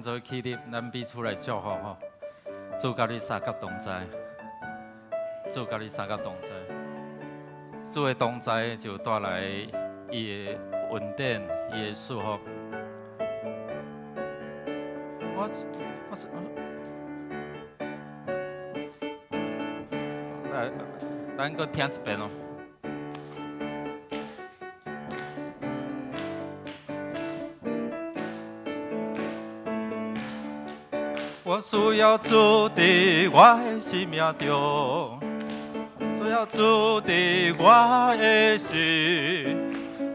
做起立，咱彼此来祝福吼。主甲你三角同在，主甲你三角同在。主的同在就带来伊的稳定，伊的祝福。来，咱搁听一遍哦。我需要主伫我的生命中，需要主伫我的心，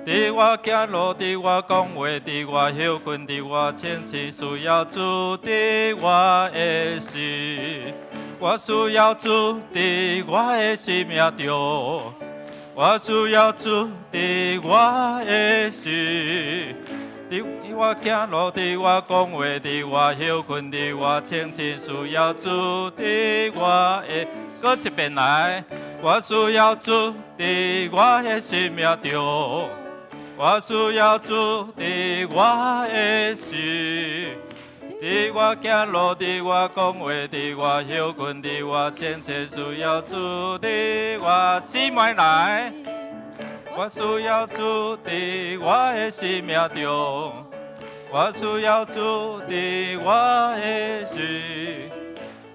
伫我行路，伫我讲话，伫我休困，伫我前行，需要主伫我的心。我需要主伫我的生命中，我需要主伫我的心。伫我行路，伫我讲话，伫我休困，伫我清醒，需要主伫我的。搁一遍来，我需要主伫我的生命中，我需要主伫我的心。伫我行路，伫我讲话，伫我休困，伫我清醒，需要主伫我心门来。我需要主伫我的生命中，我需要主伫我的心。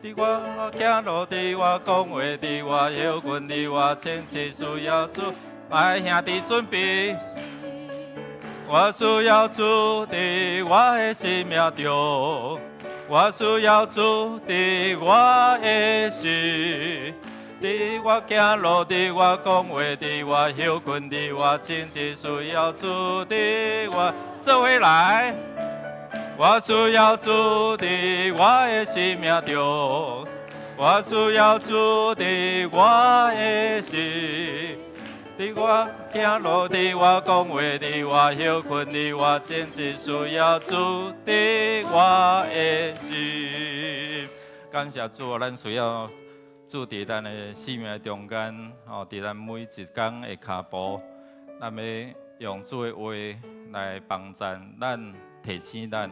伫我行路，伫我讲话，伫我休困，伫我清醒，需要主。来，兄弟准备。我需要主伫我的生命中，我需要主伫我的心。伫我行路，伫我讲话，伫我休困，伫我清醒，需要主伫我做伙来。我需要主伫我的生命中，我需要主伫我的心。伫我行路，伫我讲话，伫我休困，伫我清醒，需要主伫我的心。感谢主，咱需要。主伫咱的生命中间，吼，伫咱每一天的脚步，咱要用主的话来帮助咱，提醒咱。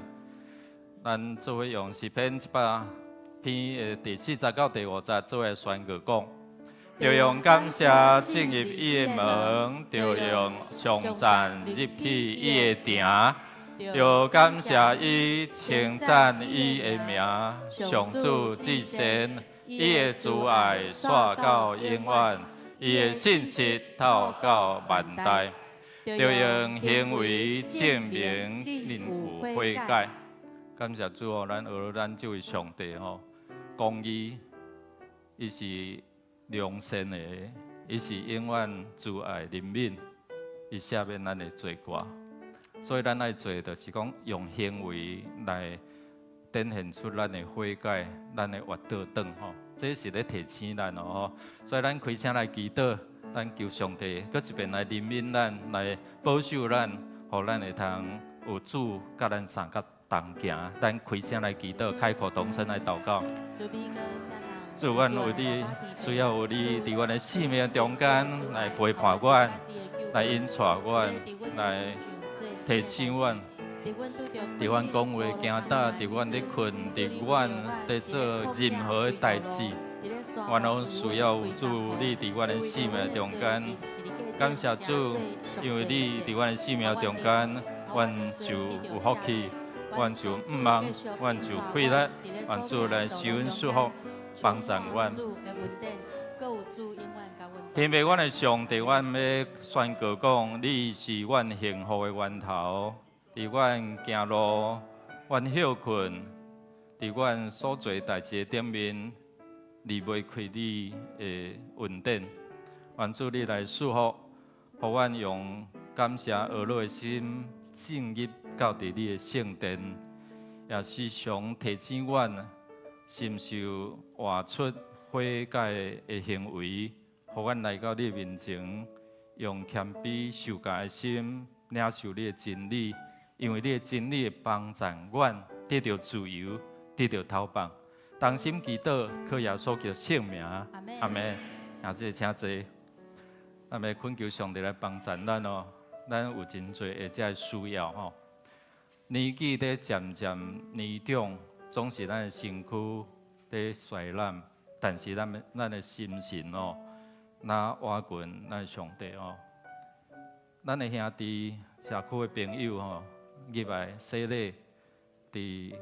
咱做伙用诗篇100篇的第40到第50做伙宣告讲：着用感谢进入伊的门，着用颂赞入去伊的庭，着感谢伊，称赞伊的名，上主至善。伊的慈爱煞到永远，伊的信实透到万代，着用行为证明恁有悔改。感谢主哦，咱学咱这位上帝吼，公义，伊是良善的，伊是永远慈爱怜悯，伊赦免咱的罪过。所以咱爱做，就是讲用行为来。展现出咱的悔改，咱的活倒转吼，这是咧提醒咱哦。所以咱开声来祈祷，咱求上帝，搁一遍来怜悯咱，来保守咱，互咱会通有主甲咱三角同行。咱开声来祈祷，开口同声来祷告。主，阮有你，需要有你伫阮的生命中间来陪伴阮，来引带阮，来提醒阮。伫阮讲话、行打，伫阮咧困，伫阮咧做任何的代志，阮拢需要有主你伫阮的生命中间。感谢主，因为你伫阮的生命中间，阮就有福气，阮就毋忙，阮就快乐，愿主来施恩祝福，帮助阮。天父，阮的上帝，阮要宣告讲，你是阮幸福的源头。伫阮行路，阮休困，伫阮所做代志的顶面，离袂开你的恩典。愿主你来祝福，互阮用感谢而乐的心进入到伫你的圣殿，也时常提醒阮，心受活出悔改的行为，互阮来到你面前，用谦卑受教的心领受你的真理。因为你的真理会帮助阮得到自由，得到逃放。同心祈祷，靠耶稣叫圣名，阿门。也即请坐，咱要恳求上帝来帮助咱哦。咱有真侪的这需要吼。年纪在渐渐年长，总是咱的身躯在衰烂，但是咱的心神哦，那瓦群咱的上帝哦，咱的兄弟社区的朋友吼，入来洗礼，伫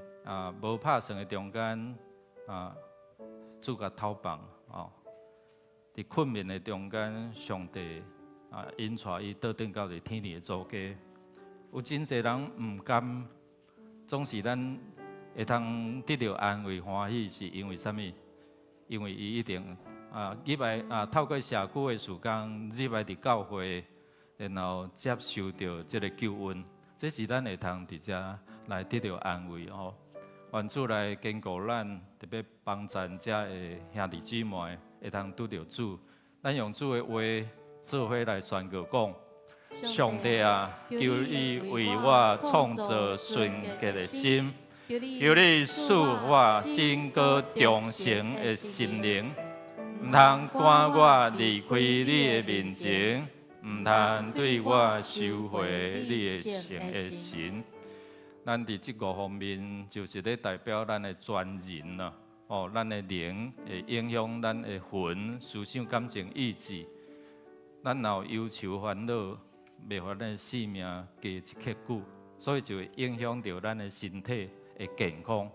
无拍算的中间主甲透放哦，伫困眠的中间，上帝引带伊倒转到天里的祖家。有真侪人毋甘，总是咱会通得到安慰欢喜，是因为啥物？因为伊一定入来透过社区的事工，入来伫教会，然后接受到即个救恩，这是咱会通伫遮来得到安慰哦。愿主来坚固咱，特别帮助遮的兄弟姊妹，会通拄到主。咱用主的话做伙来宣告讲。上帝啊，求你为我创造纯洁的心，求你使我心过忠诚的心灵，唔通赶我离开你的面前，唔通对我收回你的诚的心。咱伫这5方面，就是咧代表咱的全人啦。哦，咱的灵会影响咱的魂、思想、感情、意志。咱若有忧愁烦恼，袂互咱的性命加一刻久，所以就会影响到咱的身体的健康。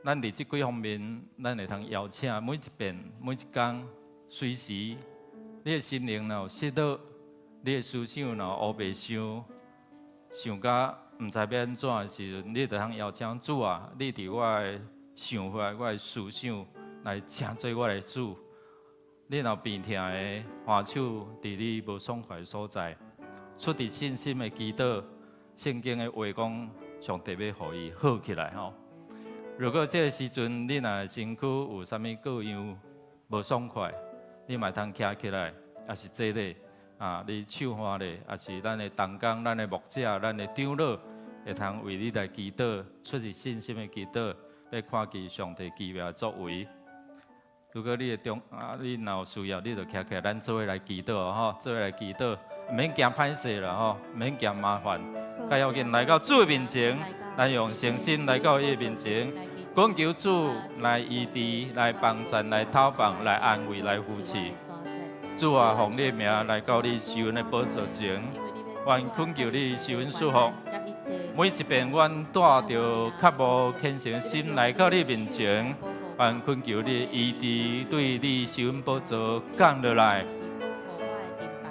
咱伫这几方面，咱会通邀请每一遍、每一天，随时你的心灵若有失落，你的思想若有乌白想甲毋知要安怎的时阵，你就通邀请主啊！你伫我的想法、我的思想来请做我的主。你若病痛的欢手伫你无爽快的所在，出伫信心的祈祷，圣经的话讲，上帝要互伊好起来吼。如果这个时阵你若身躯有啥物各样无爽快，你嘛通徛起来，也是坐咧你手欢咧，也是咱的同工、咱的牧者、咱的长老，会通为你来祈祷，出自信心的祈祷，要看见上帝奇妙的作为。如果你你若有需要，你就徛起来，咱做伙来祈祷吼，做伙来祈祷，唔免惊歹势啦吼，唔免惊麻烦，该要紧来到主的面前，咱用诚心来到伊的面前，恳求主来医治、来帮助、来透放、来安慰、来扶持。主啊，奉你的名来到你施恩的宝座前，愿恳求你施恩赐福。每一遍，阮带着较无虔诚的心来到你面前。愿恳求你医治对你施恩宝座降落来，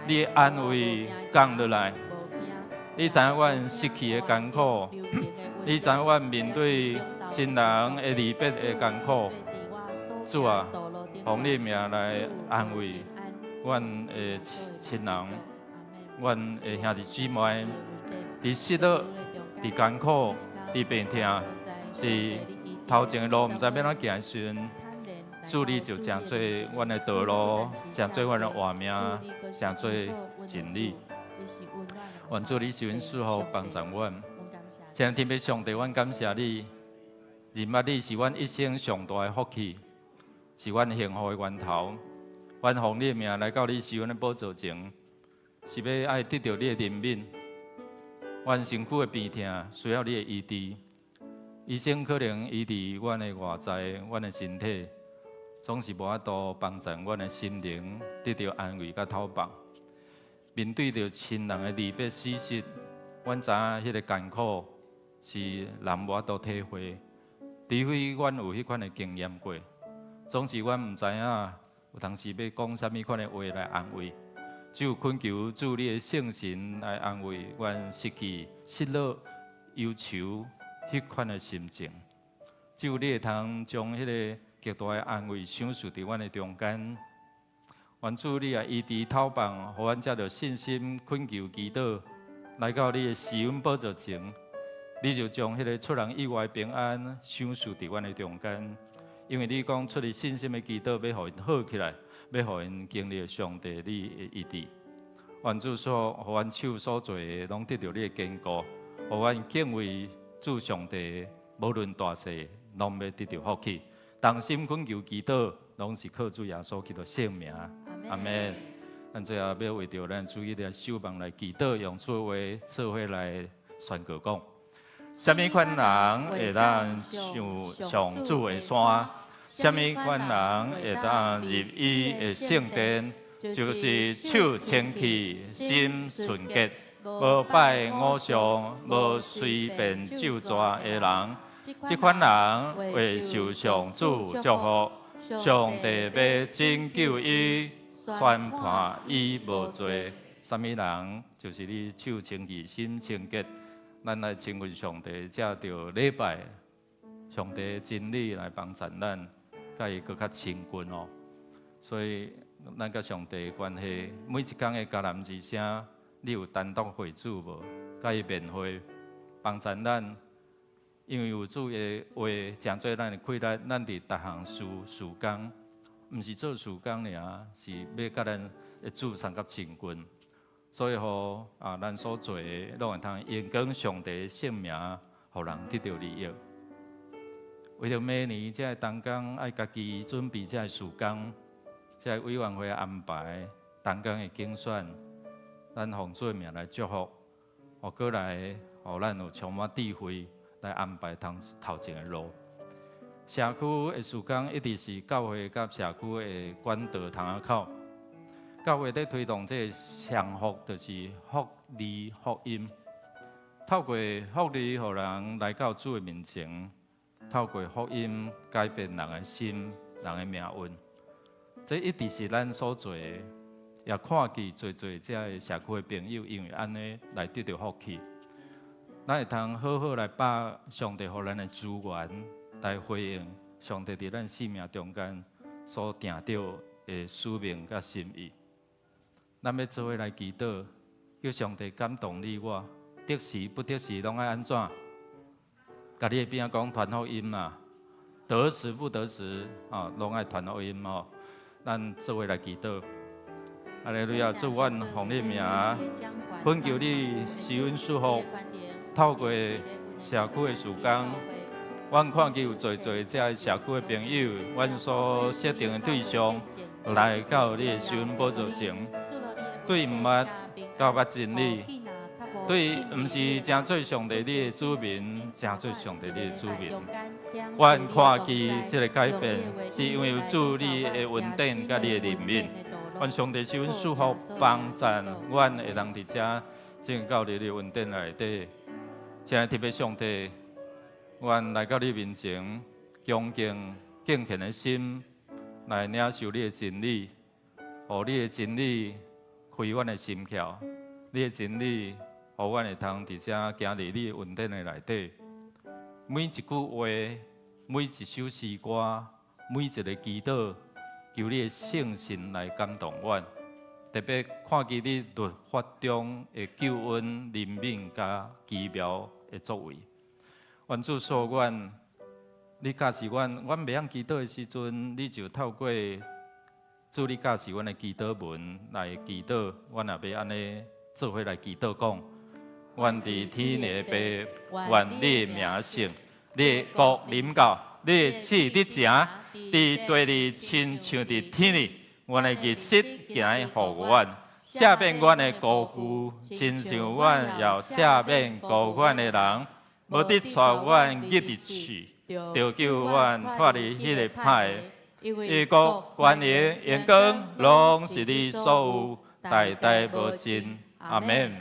你的安慰降落来。你知影阮失去的艰苦，你知影阮面对亲人的离别的艰苦。主啊，奉你名来安慰阮的亲人，阮的兄弟姊妹，伫失落、伫艰苦、伫病痛、伫头前的路，毋知要怎行时阵，主你就成做阮的道路，成做阮的活命，成做真理。愿主你施恩赐福帮助阮。请天父上帝，阮感谢你，认捌你是阮一生上大的福气，是阮幸福的源头。阮奉你的名来到你施恩的宝座前，是要爱得到你的怜悯。阮身躯的病痛需要你的医治。医生可能医治阮的外在、阮的身体，总是无法度帮助阮的心灵得到安慰甲透放。面对着亲人的离别死失，阮知影迄个艰苦是人无法度体会，除非阮有迄款的经验过。总是阮毋知影有当时要讲啥物款的话来安慰，只有恳求主你的圣神来安慰阮失去、失落、忧愁。迄款的心情，只有你会通将迄个极大的安慰享受伫阮的中间。愿主你也医治透放，互阮才着信心恳求祈祷，来到你的施恩宝座前，你就将迄个出人意外的平安享受伫阮的中间。因为你讲出于信心的祈祷，要互因好起来，要互因经历上帝你的医治。愿主所互阮手所做的，拢得到你的坚固，互阮敬畏。主上帝，无论大小，拢要得到福气。同心恳求祈祷，拢是靠主耶稣基督圣名。阿门。咱最后要为着咱主伊的守望来祈祷，用主话做伙来宣告讲：什么款人会当上上主的山？什么款人会当入伊的圣殿？就是手清气、心纯洁，无拜偶像、无随便咒詛的人。这款人会受上主祝福。上帝要拯救伊，宣判伊无罪。什么人？就是你手清气、心清洁。咱来亲近上帝，才着礼拜上帝真理来帮助咱，甲伊搁较亲近哦。所以咱甲上帝的关系，每一天的迦南之声，你有单独会主无？甲伊面会帮助咱，因为有主的话，诚做咱的快乐。咱伫逐项事工，毋是做事工尔，是要甲咱的主相甲亲近。所以吼咱所做的，拢会通延广上帝的性命，互人得到利益。为着明年这个同工，爱家己准备这个事工，这个委员会安排同工的竞选，咱奉主的名来祝福，互过来，互咱有充满智慧来安排头前的路。社区的事工一直是教会甲社区的管道窗仔口。教会在推动这个上福，就是福利福音，透过福利，互人来到主的面前，透过福音改变人的心、人的命运。这一直是咱所做的，也看见做这个社区的朋友，因为安尼来得到福气，咱会通好好来把上帝互咱的资源来回应上帝伫咱生命中间所定着的使命甲心意。咱要做伙来祈祷，叫上帝感动你我，得时不得时拢爱安怎？甲你的边仔讲传福音嘛，得时不得时拢爱传福音哦。咱做伙来祈祷，哈利路亚！主，阮奉你名，恳求你施恩赐福，透过社区的事工，阮看见有做这社区的朋友，阮所设定的对象，来到你的施恩宝座前。对毋捌教捌真理，对毋是真做上帝你的子民，真做上帝你的子民。阮看见这个改变，是因为有主你的恩典甲你的怜悯。阮上帝是阮祝福帮助，阮会当伫遮正到你的恩典内底。现在特别上帝，阮来到你面前，恭敬敬虔的心来领受你的真理，互你的真理开阮的心窍，你的真理，互阮会通伫遮行伫你的恩典的内底。每一句话，每一首诗歌，每一个祈祷，求你的圣神来感动阮。特别看见你律法中的救恩、怜悯甲奇妙的作为。愿主赐阮，你教示阮袂晓祈祷的时阵，你就透过主你教示阮的祈祷文来祈祷，阮也要安尼做伙来祈禱講。阮伫天的父，願你的名聖，你的國臨到，你的旨佇正，佇地裡親像佇天裡。阮的日息行互阮，赦免阮的過犯，親像阮要赦免過犯的人，無得帶阮入入去，就救阮脫離迄個歹。伊國權能榮光，攏是你所有，代代無盡。阿門。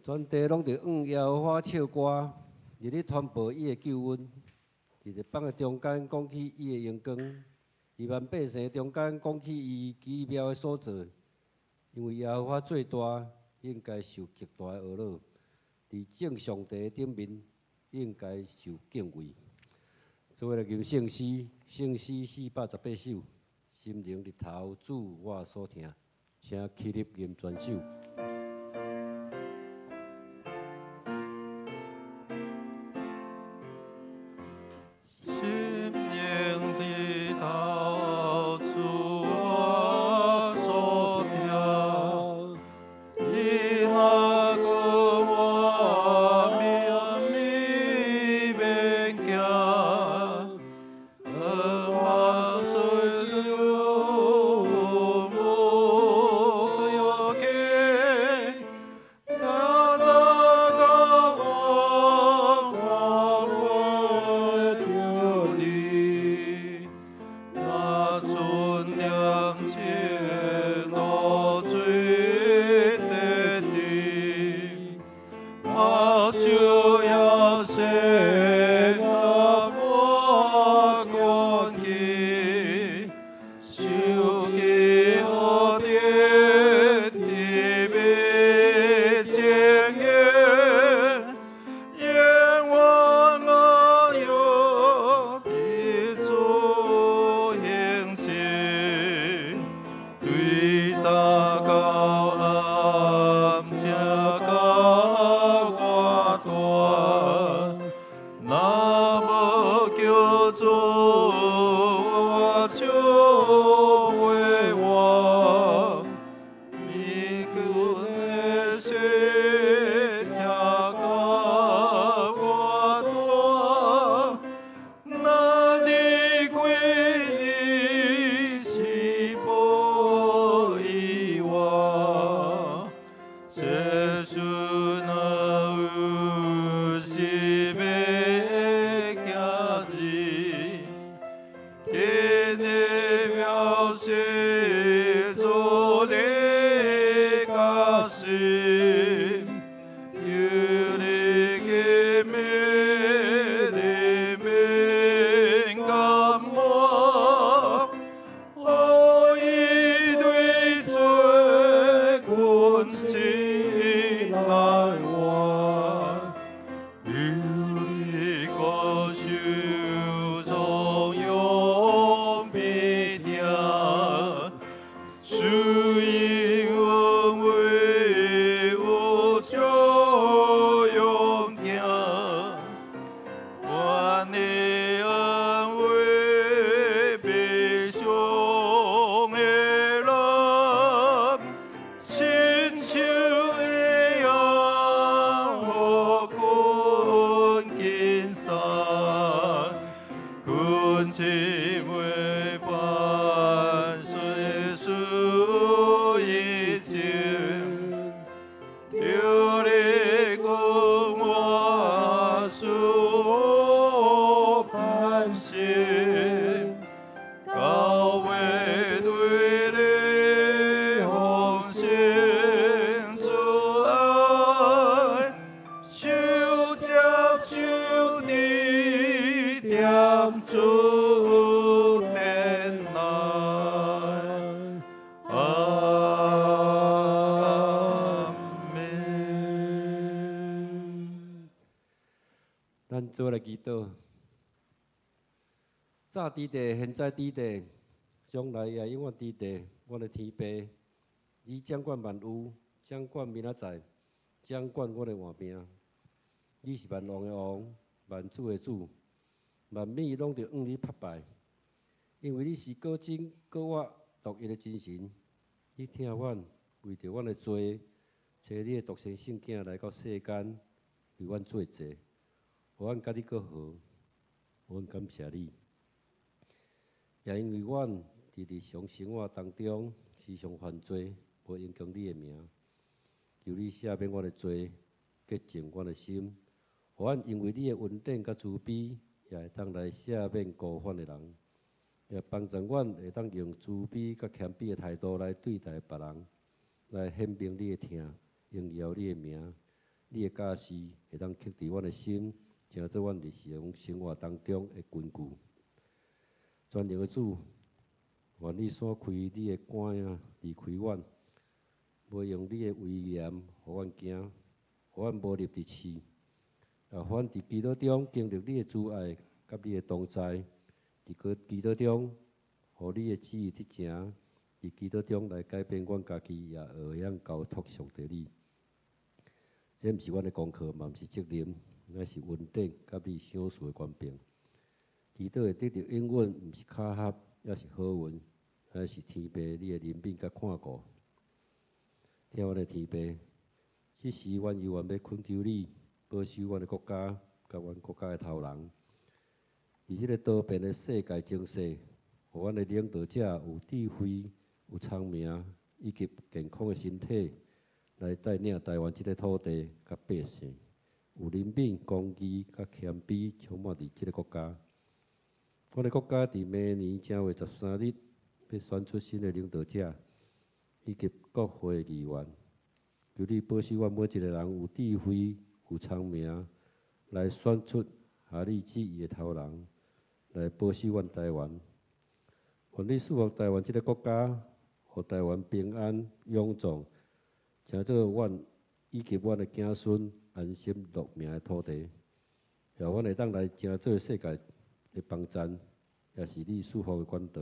全地拢伫往耶和华唱歌，伫咧传播伊的救恩，伫日邦的中间讲起伊的荣光，伫万百姓中间讲起伊奇妙的所做。因为耶和华最大，应该受极大的恶乐；伫正上帝顶面，应该受敬畏。做为了吟圣诗，圣诗418首，心灵日头主我所听，请起立吟全首。咱做来祈祷，早伫地，现在伫地，将来也永远伫地。我的天父，你掌管万有，掌管明仔载，掌管我的换命。你是万王的王，万主的主，万物拢着向你拍拜，因为你是果真果我独一的真神。你听阮为着阮的罪，找你的独生圣囝来到世间，为阮做罪。互阮甲你过好，阮感谢你。也因为阮伫日常生活当中时常犯罪，无影响你的名，求你赦免我的罪，洁净我的心。互阮因为你的恩典甲慈悲，也会当来赦免过犯的人，也帮助阮会当用慈悲甲谦卑的态度来对待别人，来显明你的疼，荣耀你的名。你的教示会当刻伫阮的心，成做阮日常生活当中的根据。全能的主，愿你闪开你的光影离开阮，无用你的威严，互阮惊，互阮无入伫试。啊，阮伫基督中经历你的主爱，甲你的同在，伫基督中，互你的旨意得成，伫基督中来改变阮家己，也会晓交托上帝你。这毋是阮的功课，嘛毋是责任，乃是恩典，甲你相属的权柄。祈祷会得到应允，毋是巧合，也是好运，乃是天父你的怜悯甲看顾。听阮的天父，即时阮犹原要恳求你，保守阮的国家，甲阮国家的头人。伫即个多变的世界情势，互阮的领导者有智慧、有聪明以及健康的身体，来带领台湾即个土地甲百姓，有怜悯、公义甲谦卑，充满伫即个国家。阮的国家伫明年正月13日要选出新的领导者，以及国会议员。求你保守阮每一个人有智慧、有聪明，来选出合你旨意的头人，来保守阮台湾。愿你祝福台湾即个国家，互台湾平安永壮，成做阮以及阮的子孙安心乐命的土地。也阮会当来成做世界的帮站，也是你祝福的管道。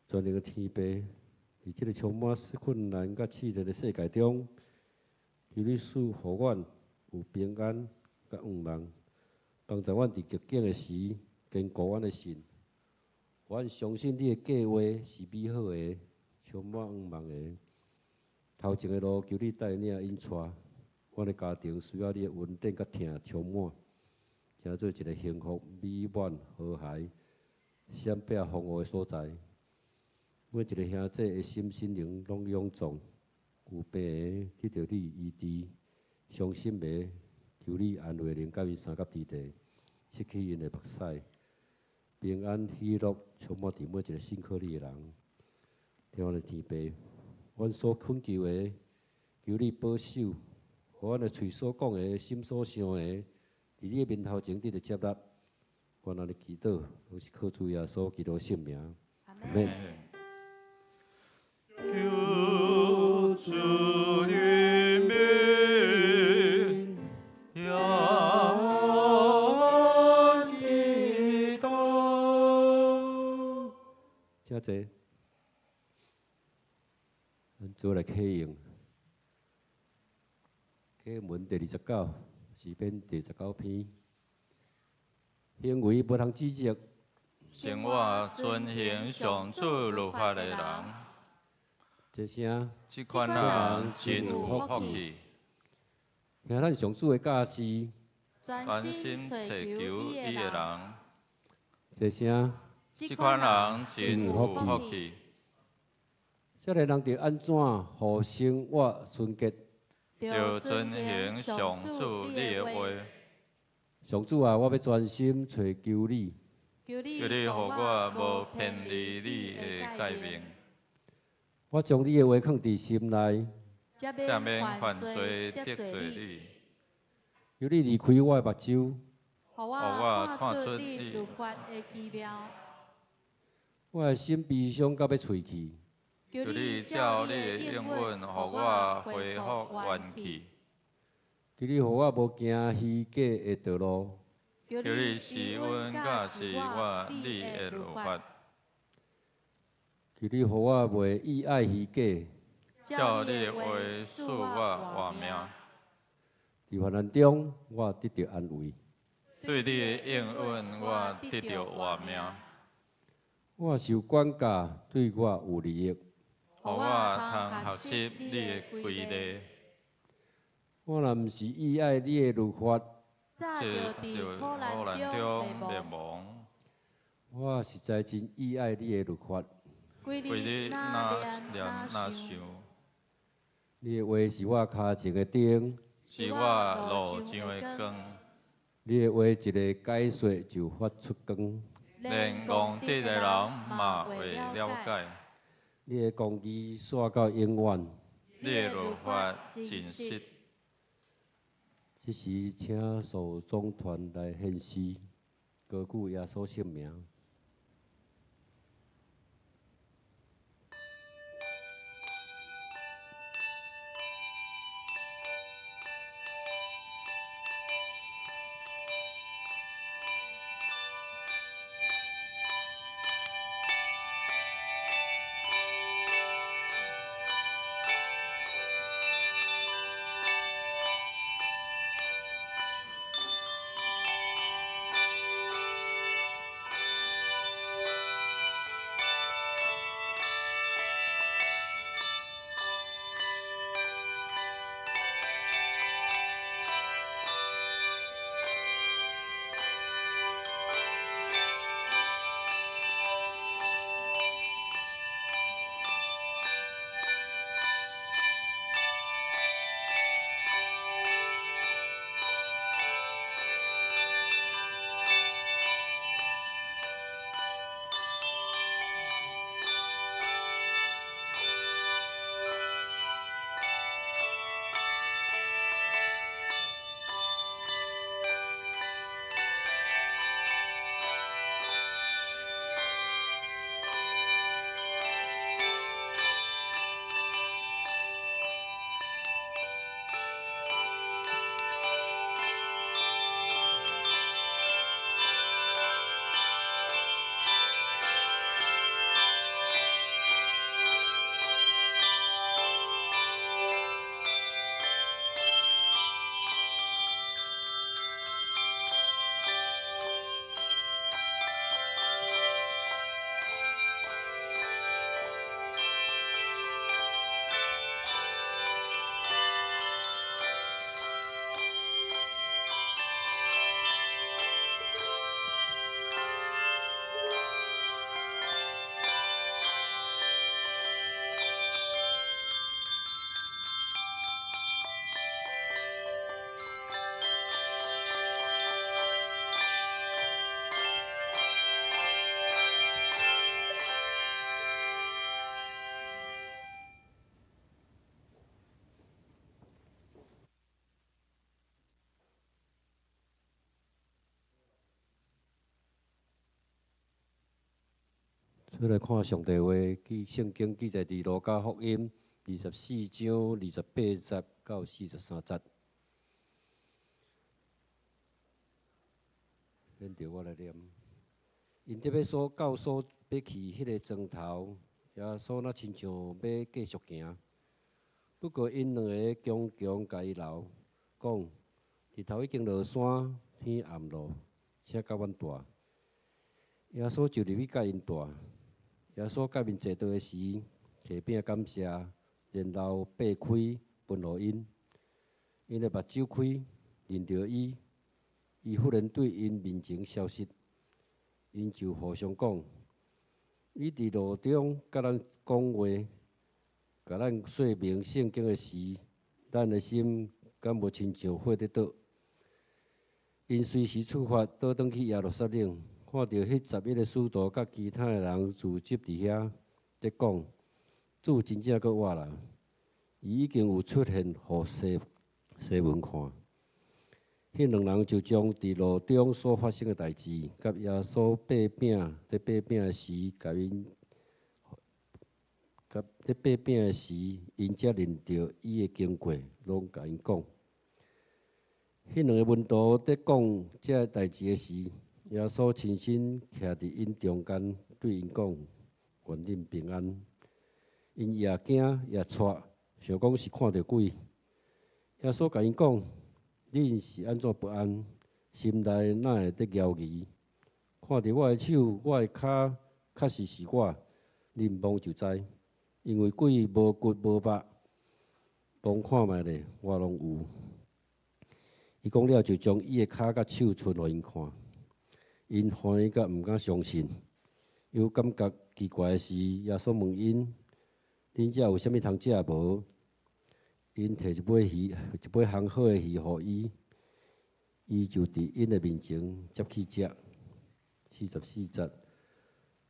全能的天父，伫即个充满困难甲刺激的世界中，求你赐互阮有平安甲愿望，帮助阮伫逆境的时坚固阮的心。阮相信你的计划是美好的，充满愿望的。头前的路求你带领引带，阮的家庭需要你的稳定甲疼充满，成做一个幸福、美满、和谐、闪避风雨的所在。每一个兄弟的心灵拢永壮，有病的得到你医治，伤心的求你安慰灵，甲因三甲地地，失去因的目屎，平安喜乐充满伫每一个辛苦你的人。听阮的天父，阮所恳求的，求你保守，互阮的嘴所讲的、心所想的，伫你的面头前得到接纳。阮安尼祈祷，都是靠主耶稣基督圣名。阿阿门。门。求主怜悯，仰祈祷。请坐。咱做来启用。启文第29，诗篇第19篇。行为不通指责，生活遵行上主律法的人，这声这款人真有福气。听咱上主的教示，专心找求伊的人，这声这款人真有福气。少年人着安怎互生活纯洁？要遵行上主你的话，上主啊，我要专心找求你，求你互我无偏离你的诫命，我将你的话放伫心内，才免犯罪得罪你。求你离开我的目睭，互我看出你律法的奇妙。我的心悲伤到要喙去。求你照你的应允，互我恢复元气。求你互我无行虚假的道路，求你使阮教示我你的律法，求你互我袂意爱虚假。照你的话赐我活命。伫患难中，我得到安慰。对你的应允，我得到活命。我受管教，对我有利益。互我通学习你的规律，我若毋是意爱你的律法，早就伫苦难中灭亡。我实在真意爱你的律法。规为你那念那想，你的话是我脚前的灯，是我路上的光。你的话一个解说就发出光。连戆直的人嘛会了解。你的公义线到永远，你的律法真实。这时，请受众团来献诗，歌句耶稣圣名。再来看上帝话，圣经记载伫路加福音24章28节到43节。免着我来念。因得要所教所要去迄个庄头，耶稣那亲像要继续行。不过因两个强强甲伊留，讲日头已经落山，天暗咯，请甲阮住。耶稣就入去甲因住。耶稣甲因坐倒的时，下饼感谢，然后掰开分互因。因的目睭开，认着伊，伊忽然对因面前消失。因就互相讲：伊伫路中甲咱讲话，甲咱说明圣经的时，咱的心敢无亲像火伫倒？因随时出发，倒转去耶路撒冷。看到迄11个使徒甲其他的人聚集伫遐，在讲主真正阁活啦！伊已经有出现，互西门看。迄两人就将伫路中所发生的代志，甲耶稣掰饼的时，甲在掰饼的时，因才认到伊的经过，拢甲因讲。迄两个门徒在讲这代志的时，耶稣亲身徛伫因中间，对因讲：“愿恁平安。”因也惊也错，想讲是看到鬼。耶稣甲因讲：“恁是安怎不安？心内哪会得摇疑？看到我的手、我的骹，确实是我，恁望就知。因为鬼无骨无肉，望看觅咧，我拢有。”伊讲了，就将伊的骹甲手伸互因看。因欢喜甲毋敢相信，又感觉奇怪的是，耶稣问因：“恁遮有啥物通食无？”因摕一尾烘好的鱼互伊，伊就伫因的面前接去食。44节。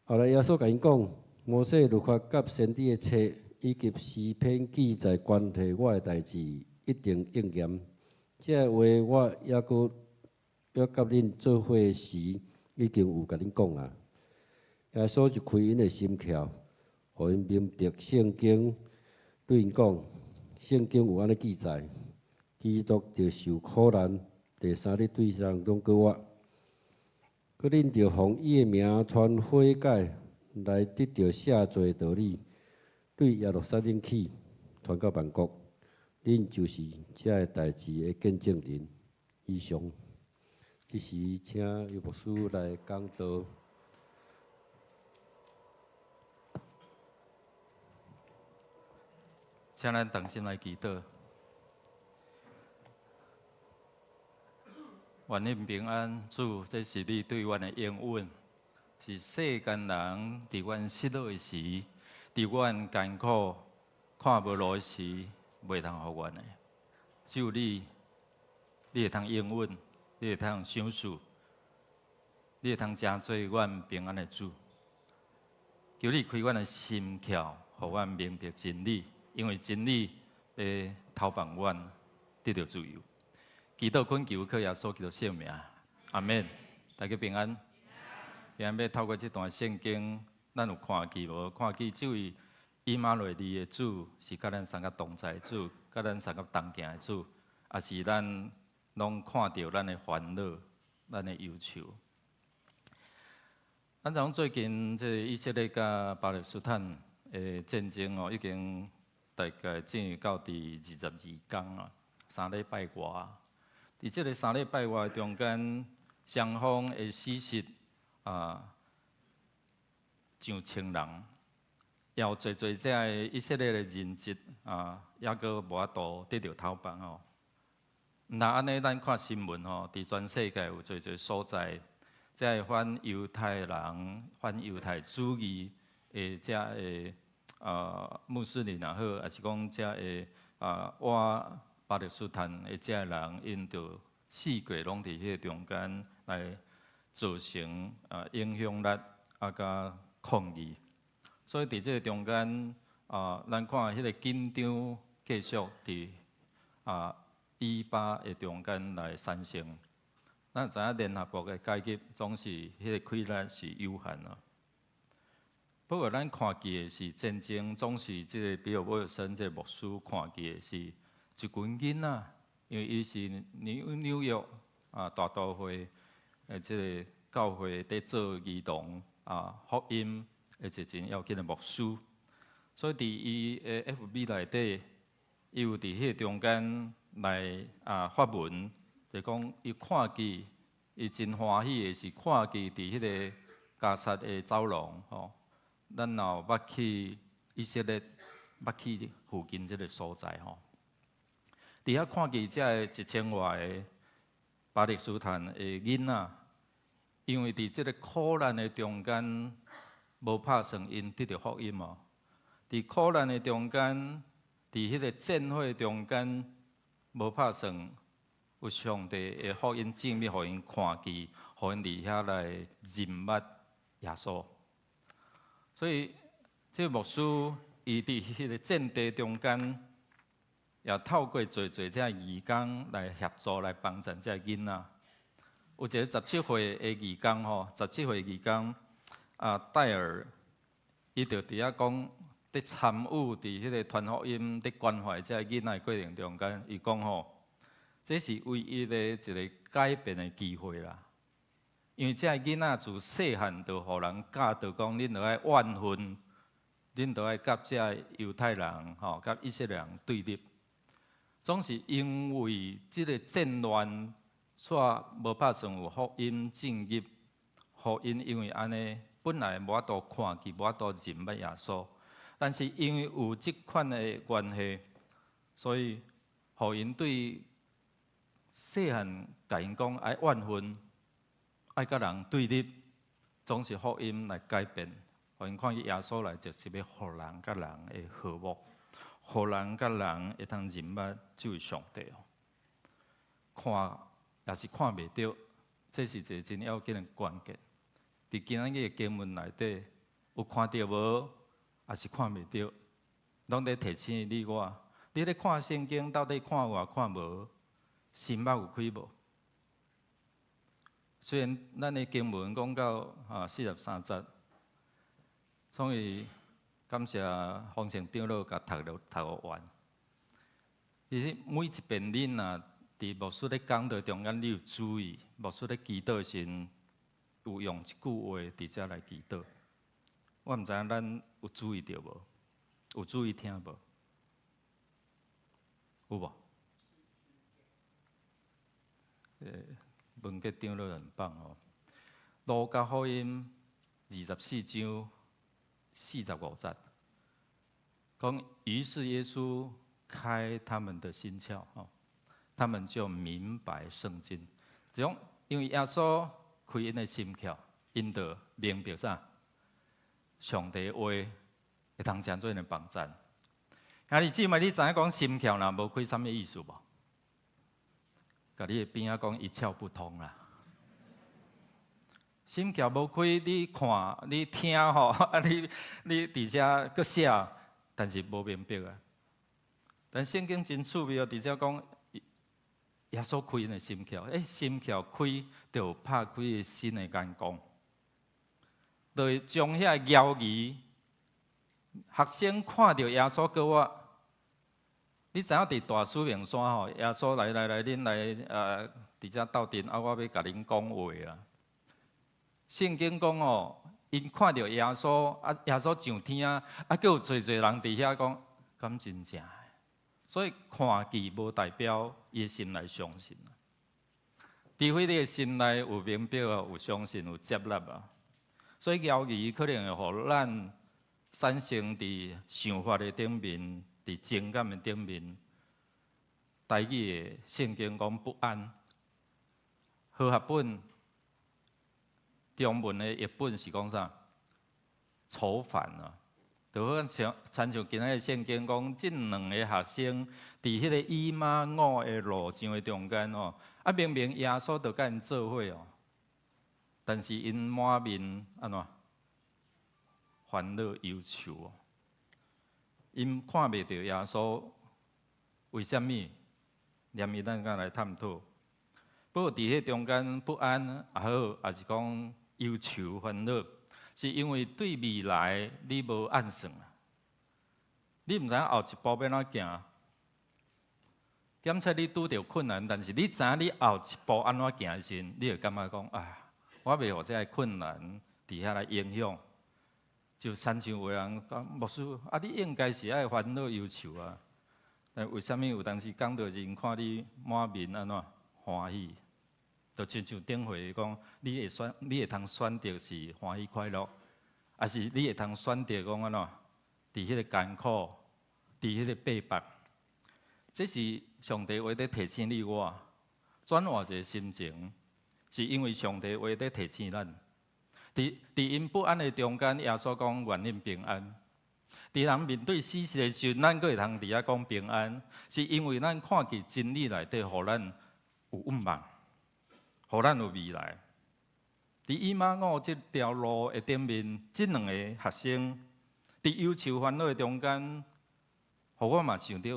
后来耶稣甲因讲：“摩西律法甲先知的册以及诗篇记载关系我的代志，一定应验。这话我抑阁甲恁做伙时，已经有甲恁讲啦。耶稣就开因的心窍，互因明白圣经对因讲，圣经有安尼记载，基督着受苦难，第三日对人拢过活，佮恁着奉伊的名传悔改，来得到赦罪道理，对耶路撒冷起，传到万国。恁就是这个代志的见证人。以上，这时请尤牧师来讲道。请咱同心来祈祷，愿恁平安。主，这是你对阮的应允，是世间人伫阮失落的时，伫阮艰苦看无路的时，袂通互阮的。只有你会通应允，你会通赏赐，你会通成做阮平安的主。求你开阮的心窍，互阮明白真理。因为真理会投放阮得到自由。祈祷恳求，靠耶稣基督圣名，阿免。大家平安。平安要透过这段圣经，咱有看见无？看见这位以马内利的主，是甲咱三个同在的主，甲咱三个同行的主，也是咱拢看到咱的烦恼、咱的忧愁。咱从最近这以色列甲巴勒斯坦的战争哦，已经大概进入到第22天啊，3礼拜外。伫这个3礼拜外中间，双方的死失上千人，也有侪侪只的以色列的人质抑阁无法度得到投放哦。那安尼，咱看新闻吼，伫全世界有侪侪所在，即反犹太人、反犹太主义的即个。穆斯林也好，也是讲遮个我巴勒斯坦的遮人，因着四界拢伫迄个中间来造成影响力甲抗议。所以伫这个中间咱看迄个紧张继续伫以巴的中间来产生。咱知影联合国的解决总是迄个规律是有限啊。不过，咱看见的是战争，总是即个比尔沃森这个牧师看见的是一群囡仔，因为伊是纽约大都会即个教会伫做儿童福音的一真要紧的牧师，所以伫伊的 FB 内底，伊有伫迄个中间来发文，就讲伊看见伊真欢喜的是看见伫迄个加沙的走廊吼。咱若捌去以色列，捌去附近即个所在吼，伫遐看见遮个1000外个巴勒斯坦的囡仔，因为伫即个苦难的中间，无拍算因得到福音哦。伫苦难的中间，伫迄个战火中间，无拍算有上帝的福音证明，互因看见，互因伫遐来认捌耶稣。所以，这个牧师伊伫迄个战地中间，也透过做这义工来协助、来帮助这囡仔。有一个17岁的义工吼，17岁的义工戴尔，伊就伫遐讲，伫参与伫迄个传福音、伫关怀这囡仔的过程中间，伊讲吼，这是唯一的一个改变的机会啦。因为这囡仔自细汉就互人教导讲，恁着爱怨恨，恁着爱甲这犹太人吼，甲以色列人对立。总是因为即个战乱，煞无拍算有福音进入，福音因为安尼本来无法度看见，无法度认捌耶稣，但是因为有即款的关系，所以互因对细汉甲因讲爱怨恨。爱甲人对立，总是福音来改变，互因看见耶稣来，就是要互人甲人的和睦，互人甲人会通认捌这位上帝哦。看也是看袂到，这是一个真要紧的关键。伫今仔日的经文内底，有看到无，也是看袂到，拢在提醒你我。你咧看圣经，到底看有看无？心目有开无？虽然咱的经文讲到43节，所以感谢方成长老甲读完。其实每一遍恁若伫牧师咧讲道中间，你有注意，牧师咧祈祷时有用一句话伫遮来祈祷。我毋知影咱有注意到无？有注意听无？有无？文杰长老很棒哦。路加福音24章45节，讲于是耶稣开他们的心窍，他们就明白圣经。种因为耶稣开因的心窍，因就明白啥？上帝话会通真做人帮赞。兄弟姊妹，你知影讲心窍若无开，啥物意思无？甲你的边仔讲一窍不通啦。心窍无开，你看、你听吼，你伫遮搁写，但是无明白啊。但圣经真趣味哦，伫遮讲耶稣开因的心窍，心窍开，就拍开个新的眼光。就会将遐妖异学生看到耶稣叫我，你知影伫大使命山吼，耶稣来，恁来伫遮斗阵，我要甲恁讲话啊。圣经讲哦，因看到耶稣，耶稣上天啊，还有侪人伫遐讲，敢真正的？所以看见无代表伊的心内相信啊。除非你的心内有明白啊，有相信，有接纳啊。所以妖异可能会互咱产生伫想法的顶面，伫情感的顶面。台语的圣经讲不安，和合本中文的译本是讲啥？愁烦啊！就好像亲像今仔日圣经讲，即两个学生伫迄个以马五的路上的中间哦，明明耶稣就甲因做伙哦。但是因满面安怎烦恼忧愁哦？因看袂到耶稣，为什么？念伊咱敢来探讨。不过伫迄中间不安也好，也是讲忧愁烦恼，是因为对未来你无暗算啊。你毋知影后一步要怎行。检测你拄着困难，但是你知影你后一步安怎行时，你会感觉讲啊。我袂互这个困难伫遐来影响，就亲像有人讲牧师啊，你应该是爱烦恼忧愁啊，但为什么有当时讲到人看你满面安怎欢喜？就亲像顶回讲，你会通选择是欢喜快乐，还是你会通选择讲安怎？伫迄个艰苦，伫迄个逼迫，这是上帝话在提醒你我，转换一个心情。是因为上帝话在提醒咱，伫因不安的中间，耶稣讲愿恁平安。伫人面对死时的时阵，咱阁会通伫遐讲平安，是因为咱看见真理内底，互咱有盼望，互咱有未来。伫以马五这条路的顶面，这两个学生伫忧愁烦恼的中间，互我嘛想到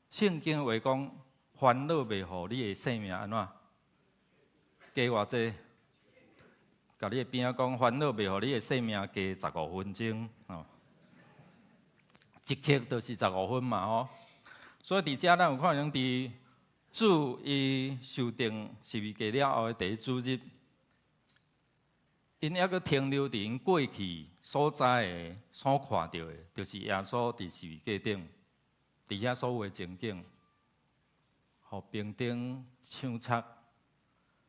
圣经话讲，烦恼袂互你的生命安怎？加偌济，甲你的边仔讲，烦恼袂互你的生命加15分钟哦，一刻就是15分嘛吼。所以伫遮咱有看能伫主伊受定十字架了后的第一主日，因还阁停留伫因过去所知的、所看到的，就是耶稣伫十字架顶，伫遐所有的情景，互兵丁抢插。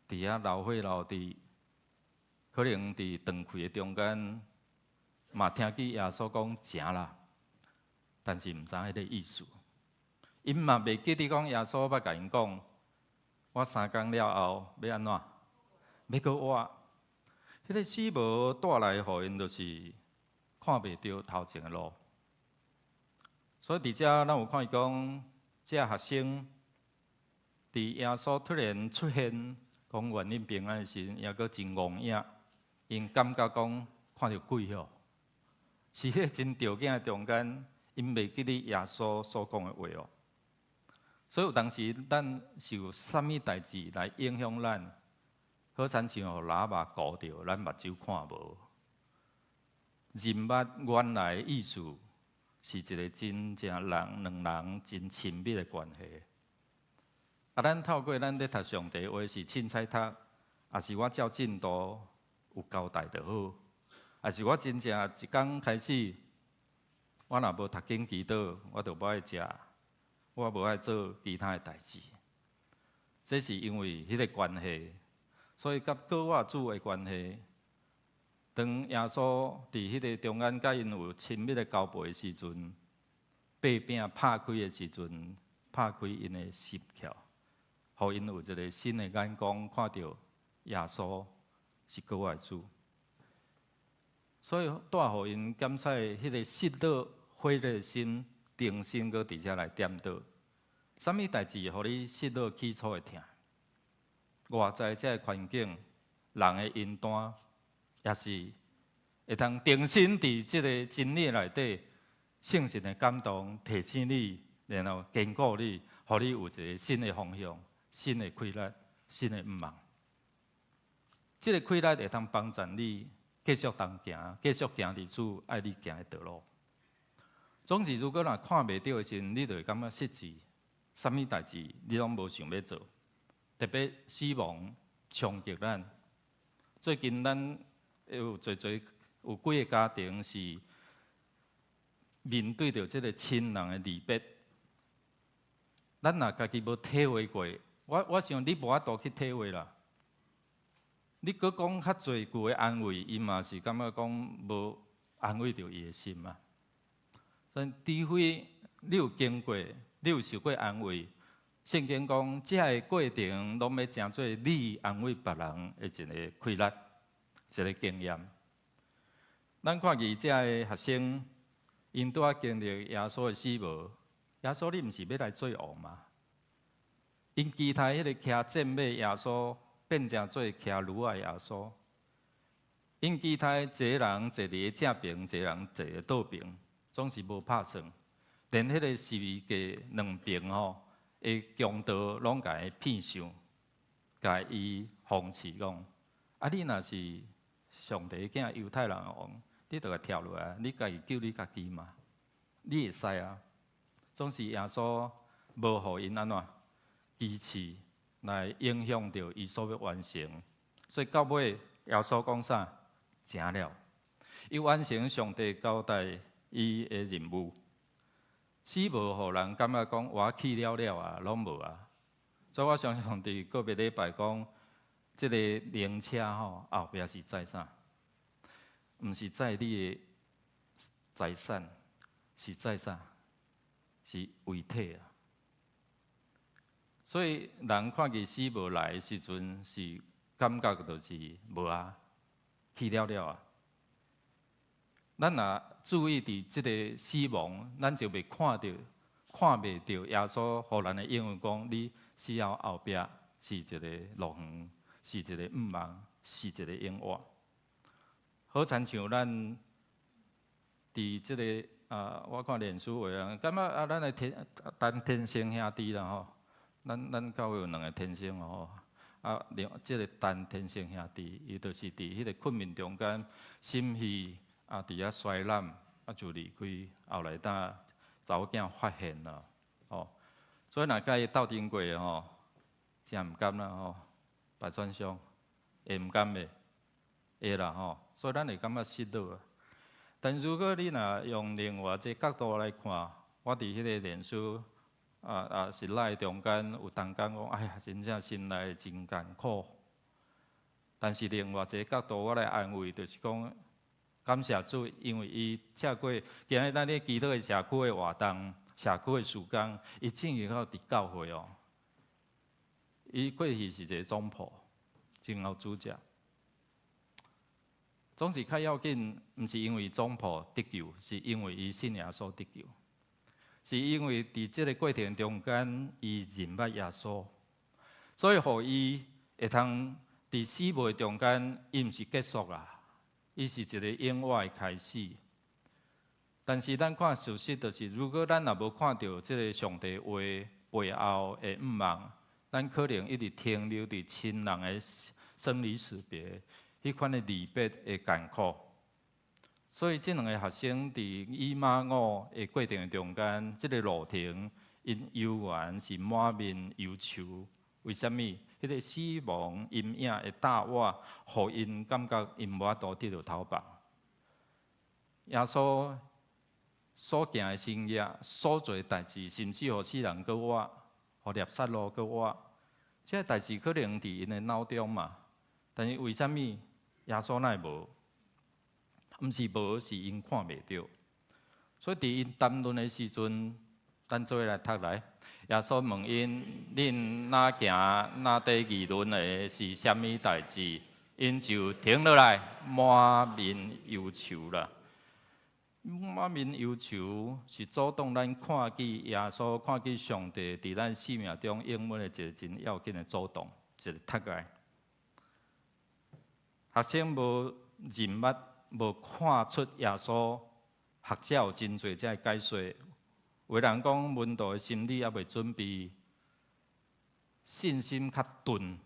伫遐流血流伫，可能伫断气的中间，嘛听见耶稣讲食啦，但是毋知迄个意思。因嘛袂记得讲耶稣捌甲因讲，我3工了后要安怎？要搁活。迄个死无带来互因，就是看袂到头前的路。所以伫遮咱有看伊讲，这学生伫耶稣突然出现。讲愿恁平安的时，也阁真戆影，因感觉讲看到鬼哦，是迄真条件的中间，因袂记得耶稣所讲的话哦。所以有当时咱是有啥物代志来影响咱，好亲像互喇叭糊着，咱目睭看无。人物原来的意思是一个真正两人真亲密的关系。啊，咱透过咱咧读上帝话是凊彩读，也是我照进度有交代就好，也是我真正一刚开始，我若无读经祈祷，我就无爱食，我无爱做其他的代志。这是因为迄个关系，所以甲哥我主的关系。当耶稣伫迄个中间甲因有亲密的交陪的时阵，八饼拍开的时阵，拍开因的心窍，互因有一个新的眼光，看到耶稣是国外主，所以带互因感谢迄个失落火热的心，定心搁伫遮来点倒。啥物代志互你失落起初会疼？外在这个环境，人的引单。也是会通定心伫即个真理内底，圣神的感动提醒你，然后坚固你，互你有一个新的方向、新的开力、新的毋望。即个开力会通帮助你继续同行，继续行伫主爱你行的道路。总是如果若看袂到的时，你就会感觉失志，啥物代志你拢无想要做，特别死亡冲击咱。最近咱有侪有几个家庭是面对着即个亲人的离别，咱若家己无体会过，我想你无法度去体会啦。你搁讲较侪句的安慰，伊嘛是感觉讲无安慰着伊的心嘛。但除非你有经过，你有受过安慰，圣经讲这个过程拢要成做你安慰别人的一个快乐。一个经验，咱看见这个学生，因拄仔经历耶稣的死亡，耶稣你毋是要来做王吗？因期待迄个骑战马耶稣变成做骑驴的耶稣，因期待一个人坐伫正边，一个人坐伫倒边，总是无拍算，连迄个世界两边的强盗拢甲伊骗上，甲伊放弃讲，啊你若是上帝囝犹太人的王，你著甲跳落来，你家己救你家己嘛？你会使啊？总是耶稣无互因安怎支持来影响着伊所要完成，所以到尾耶稣讲啥？成了，伊完成上帝交代伊的任务，死无互人感觉讲我去了啊，拢无啊。所以我相信伫个别礼拜讲。即个灵车后壁是载啥？毋是载你的财产，是载啥？是遗体啊！所以人看见死无来的时阵，是感觉就是无啊，去了啊。咱若注意伫即个死亡，咱就袂看袂到耶稣互咱的应允讲，你死后壁是一个路远。是一个毋望，是一个永活。好亲像咱伫即个我看脸书话感觉咱的天星兄弟啦吼，咱教会有两个天星吼，即个天星兄弟，伊就是伫迄个困眠中间，心绪伫遐衰烂，就离开，后来查某囝发现了，所以若甲伊斗阵过真毋甘啦吼。白转向，会毋甘袂？会啦所以咱会感觉失落啊。但如果你若用另外一个角度来看，我伫迄个脸书是赖中间有同感讲，哎呀，真正心内真艰苦。但是另外一个角度，我来安慰，就是讲感谢主，因为伊测过今日咱咧基督的社区的活动、社区的事工，伊正经到伫教会伊过去是一个总仆，真好主角。总是较要紧，毋是因为总仆得救，是因为伊信耶稣得救。是因为伫即个过程中间，伊认捌耶稣，所以互伊会通伫死亡中间，伊毋是结束啦，伊是一个永远的开始。但是咱看事实，就是如果咱若无看到即个上帝话，背后的毋望，咱可能一直停留伫亲人的生离死别，迄款的离别的艰苦。所以，这两个学生伫以马五的过程中间，这个路程因游园是满面忧愁。为什么？迄个死亡阴影的大瓦，互因感觉因无法度得到逃亡。耶稣所行的生业，所做的代志，甚至互世人搁我，互列撒罗搁我，这个代志可能伫因的脑中嘛。但是为什么耶稣乃无？毋是无，是因看袂到。所以伫因谈论的时阵，咱做来读来。耶稣问因：恁哪行哪底议论的是虾米代志？因就停落来，满面忧愁啦。满面忧愁是主动咱看见耶稣、看见上帝伫咱生命中应允的一个真要紧的主动，一个读来。学生无认捌，无看出耶稣，学者有真侪才会解说。有人讲门徒的心理还未准备，信心较钝。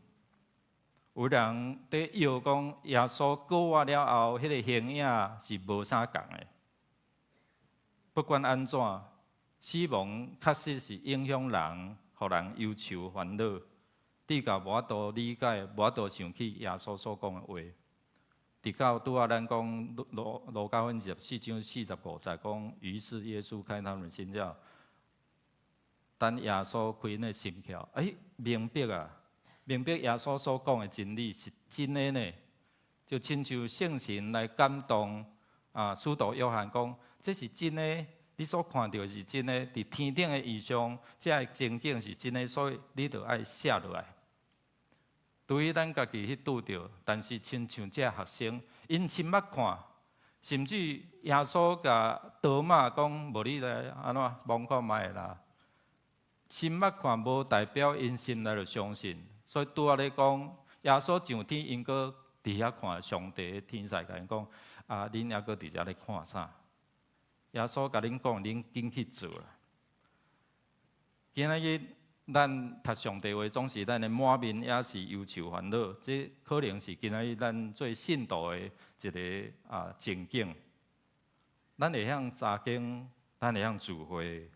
有人伫摇讲耶稣过活了后，迄个形影是无啥共的。不管安怎，死亡确实是影响人，互人忧愁烦恼，直到无法度理解，无法度想起耶稣所讲的话。直到拄仔咱讲路加福音14章45节讲，于是耶稣开他们心窍，等耶稣开因的心窍，明白啊！明白耶稣所讲的真理是真的呢，就亲像圣神来感动使徒约翰讲，这是真的，你所看到是真的，伫天顶的异象，这个情景是真的，所以你着爱写落来。除非咱家己去拄着，但是亲像这学生，因亲捌看，甚至耶稣甲多马讲，无你来安怎望看卖啦。亲捌看无代表因心内就相信，所以拄仔咧讲，耶稣上天，因搁伫遐看上帝的天使，甲因讲恁还搁伫遮咧看啥？耶稣甲恁讲，恁紧去做啦。今仔日。咱读上帝话，总是咱的满面也是忧愁烦恼，这可能是今仔日咱最信徒的一个情景。咱会晓查经，咱会晓聚会，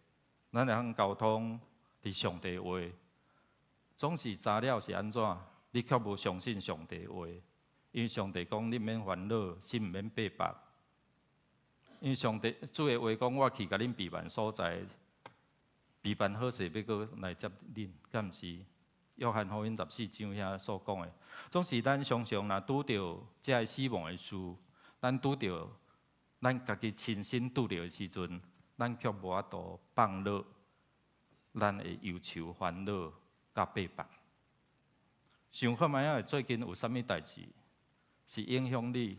咱会晓交通伫上帝话，总是查了是安怎？你却无相信上帝话，因为上帝讲你免烦恼，心毋免白白。因为上帝主的话讲，我去甲恁避难所在。避办好势，要搁来接恁，敢毋是？约翰福音14章遐所讲的，总是咱常常若拄着这个死亡的事，咱拄着咱家己亲身拄着的时阵，咱却无法度放落咱的忧愁、烦恼甲白白。想看卖啊，最近有啥物代志是影响你，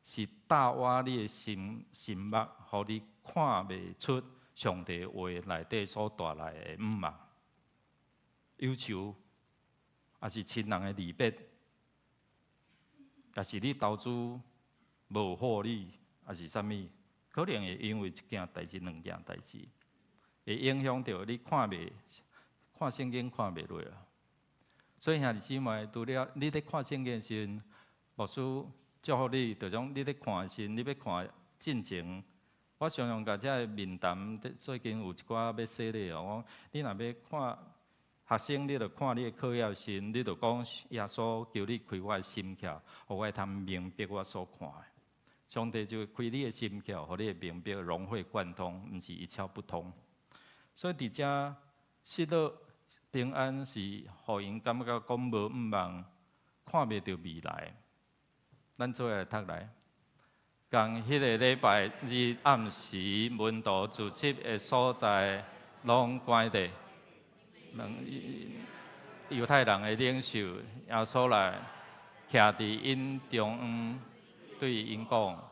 是打歪你的心目，互你看袂出。上帝话内底所带来的毋望、忧愁，也是亲人的离别，也是你投资无获利，也是啥物？可能会因为一件代志、两件代志，会影响到你看圣经看袂落啊。所以兄弟姊妹，除了你咧看圣经时，牧师祝福你，就种你咧看时，你要看进前。我常常甲遮面谈，最近有一寡要说的哦。你若要看学生，你着看你的课业时，你着讲耶稣叫你开我的心窍，互我通明白我所看的。上帝就开你的心窍，互你的明白融会贯通，毋是一窍不通。所以伫遮失落平安是互因感觉讲无毋望，看袂到未来。咱做来读来。共迄个礼拜日暗时，门徒聚集的所在拢关闭。犹太人的领袖耶稣来徛伫因中央，对因讲：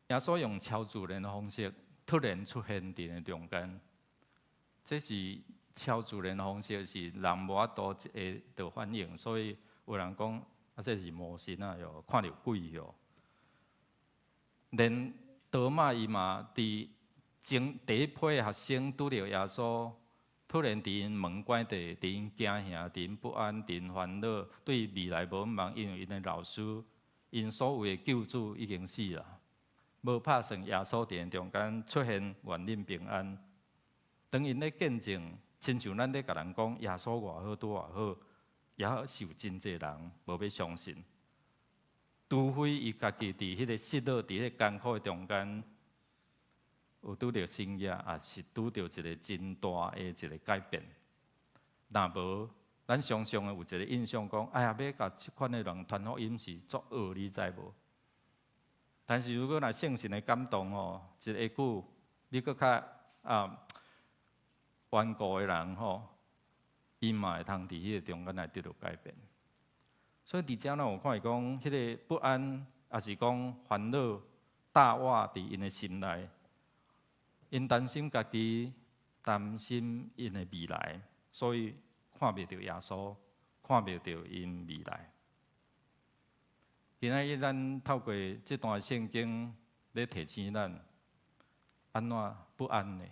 耶稣用超自然的方式突然出现伫因中间，这是超自然的方式，是人无法度会得反应，所以有人讲。这是魔神啊！哟，看到鬼哟。连多马伊嘛，伫第一批学生拄着耶稣，突然伫因门关地，伫因惊吓，伫因不安，伫因烦恼，对未来无茫茫，因为因的老师，因所有的救主已经死了，无拍算耶稣伫因中间出现，愿恁平安。当因咧见证，亲像咱咧甲人讲耶稣偌好，拄偌好，也是有真济人无要相信。除非伊家己伫迄个失落、伫迄个艰苦的中间，有拄着新业，也是拄着一个真大的一个改变。若无，咱常常有一个印象讲，哎呀，要甲即款的人传福音是足恶，你知无？但是如果若圣神的感动吼，一个句，你搁较顽固的人吼，伊嘛会通伫迄个中间来得到改变。所以伫遮咱有看伊讲，迄个不安，也是讲烦恼大瓦伫因的心内，因担心家己，担心因的未来，所以看袂到耶稣，看袂到因未来。今仔日咱透过这段圣经，咧提醒咱安怎不安呢？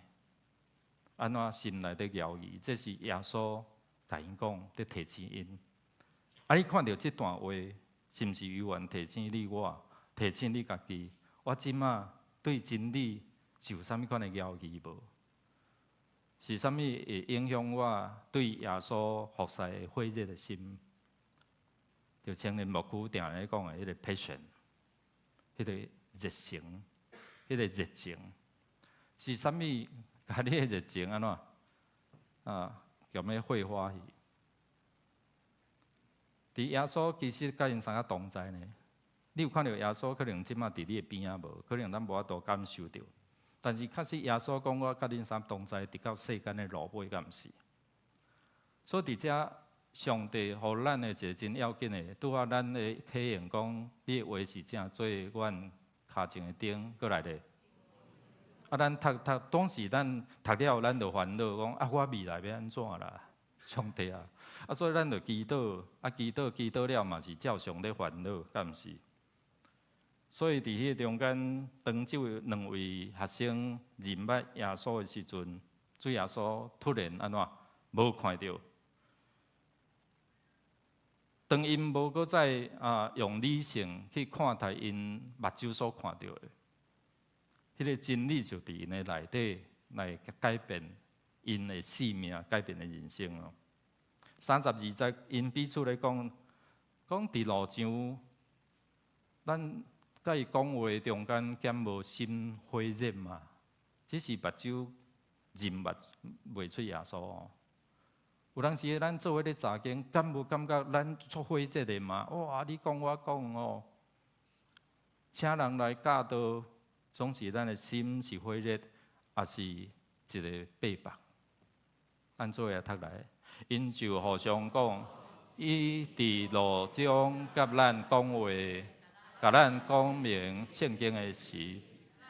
安怎心内咧摇疑？这是耶稣甲因讲，咧提醒因。你看到这段话，是毋是有愿提醒你我，提醒你家己？我即马对真理是有啥物款的摇疑无？是啥物会影响我对耶稣服侍的火热的心？就青年牧区定咧讲的迄个 passion， 迄个热情，迄个热情，是啥物？甲你的热情安怎叫咩火花去？伫耶稣其实甲因三个同在呢。你有看到耶稣，可能即马伫你的边仔无，可能咱无法度感受到。但是确实耶稣讲，我甲恁三同在，直到世间的落尾，敢毋是？所以伫遮，上帝互咱的一个真要紧的，拄好咱的体验讲，你的话是正做阮骹前的灯，过来咧。咱读，当时咱读了，咱就烦恼讲我未来要安怎啦？上帝啊！所以咱就祈祷，祈祷了嘛是照常咧烦恼，敢毋是？所以伫迄中间，当即位两位学生认捌耶稣的时阵，主耶稣突然安怎无看到？当因无搁再用理性去看待因目睭所看到的，迄个真理就伫因的内底来改变因的生命，改变的人生咯。32节，因彼此咧讲伫路上，咱甲伊讲话中间减无心火热嘛，只是目睭认袂出耶稣。有当时咱做伙咧查经，敢无感觉咱足火热的嘛？哇！你讲我讲哦，请人来教导，总是咱的心是火热，也是一个白白。咱做伙读来。因就互相讲，伊伫路中甲咱讲话，甲咱讲明圣经的事，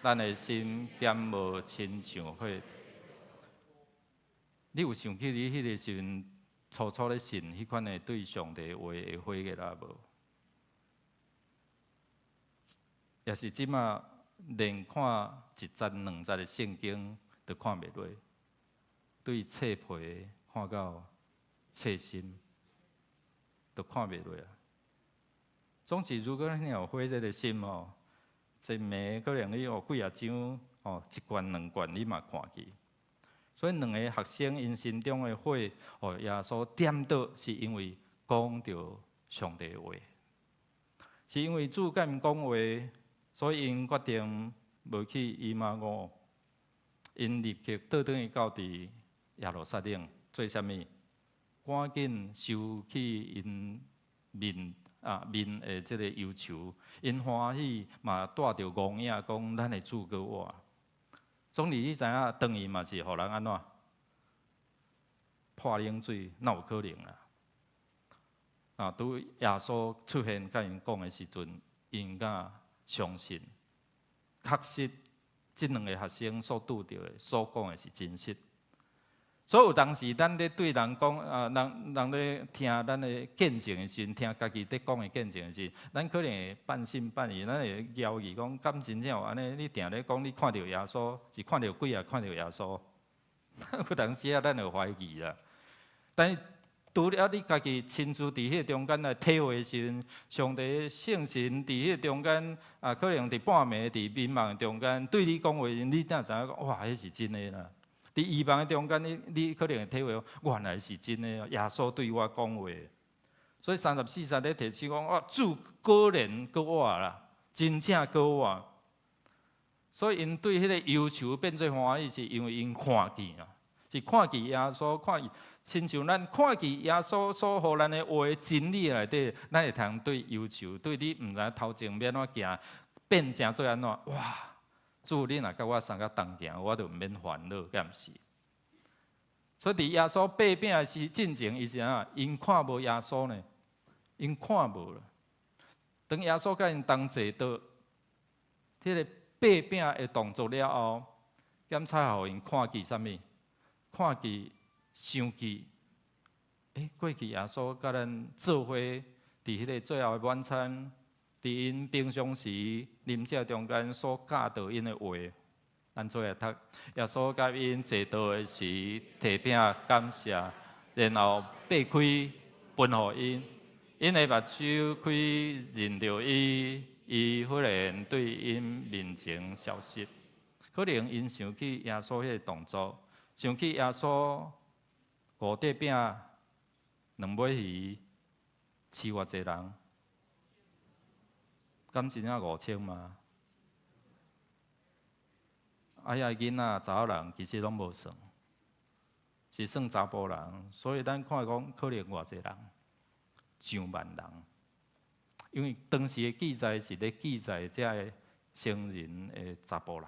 咱的心减无亲像火。你有想起你迄个时阵初初咧信迄款的对上帝话的火热啊无？也是即马连看一节两节的圣经都看袂落，对册皮看到。切心都看袂落啊！总是如果你有火热的心哦，一暝可能你有几啊张哦，一罐两罐你嘛看去。所以两个学生因心中的火哦，耶稣点到，是因为讲到上帝的话，是因为主甲因讲话，所以因决定无去以马五，因立刻倒转去到伫耶路撒冷做啥物？赶紧收起因面的这个忧愁，因欢喜嘛带着五影讲咱的主过我。总之你知影，当伊嘛是互人安怎破冷水，哪有可能啊？拄耶稣出现甲因讲的时阵，因敢相信，确实这两个学生所拄到的、所讲的是真实。所以有当时咱咧对人讲人咧听咱的见证的时阵，听家己咧讲的见证的时，咱可能会半信半疑，咱会犹豫讲，敢真正有安尼？你定咧讲你看到耶稣，是看到鬼啊？看到耶稣？有当时啊，咱会怀疑啦。但是除了你家己亲自伫迄中间来体会的时阵，上帝圣神伫迄中间可能伫半暝、伫迷茫的中间对你讲话，你才知影讲，哇，迄是真的啦。伫异邦的中间，你可能会体会，原来是真的，耶稣对我讲话。所以34节咧提醒讲，哇，主果然过我啦，真正过我。所以因对迄个忧愁变做欢喜，是因为因看见啊，是看见耶稣，看见，亲像咱看见耶稣所予咱的话真理内底，咱会通对忧愁，对你毋知头前要安怎行，变成做安怎，哇！主，你若甲我送到东行，我就毋免烦恼，敢毋是？所以伫耶稣被饼的时进前，伊是啊，因看无耶稣呢，因看无了。当耶稣甲因同坐到迄个被饼的动作了后，检查互因看见啥物？看见、想起，过去耶稣甲咱做伙伫迄个最后的晚餐。伫因平常时啉食中间所教导因的话，咱做来读。耶稣甲因坐倒的时，摕饼感谢，然后擘开分互因。因的目睭开认着伊，伊忽然对因面前消失。可能因想起耶稣迄个动作，想起耶稣5块饼、2尾鱼，饲偌济人。敢真正5000吗？呀，囡仔、查某人其实拢无算，是算查甫人，所以咱看讲可能偌济人，上万人。因为当时的记载是咧记载这个成人的查甫人，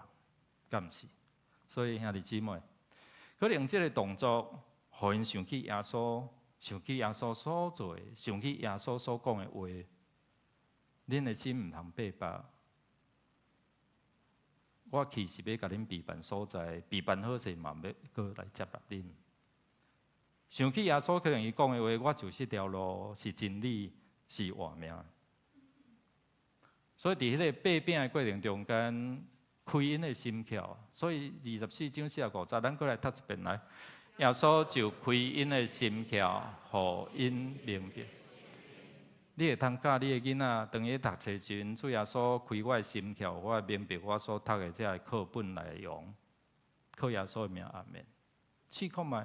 敢毋是？所以兄弟姊妹，可能这个动作，互因想起耶稣，想起耶稣所做的，想起耶稣所讲的话。恁的心毋通白白。我去是要甲恁备办所在，备办好势嘛，要过来接纳恁。想起耶稣可能伊讲的话，我就是条路，是真理，是活命。所以伫迄个擘饼的过程中间，开因的心窍。所以24章45节，咱过来读一遍来。耶稣就开因的心窍，互因明白。你会通教你的囡仔，当伊读册时，主耶稣开我的心窍，我会明白我所读的这课本内容。靠耶稣的名，阿门。试看觅，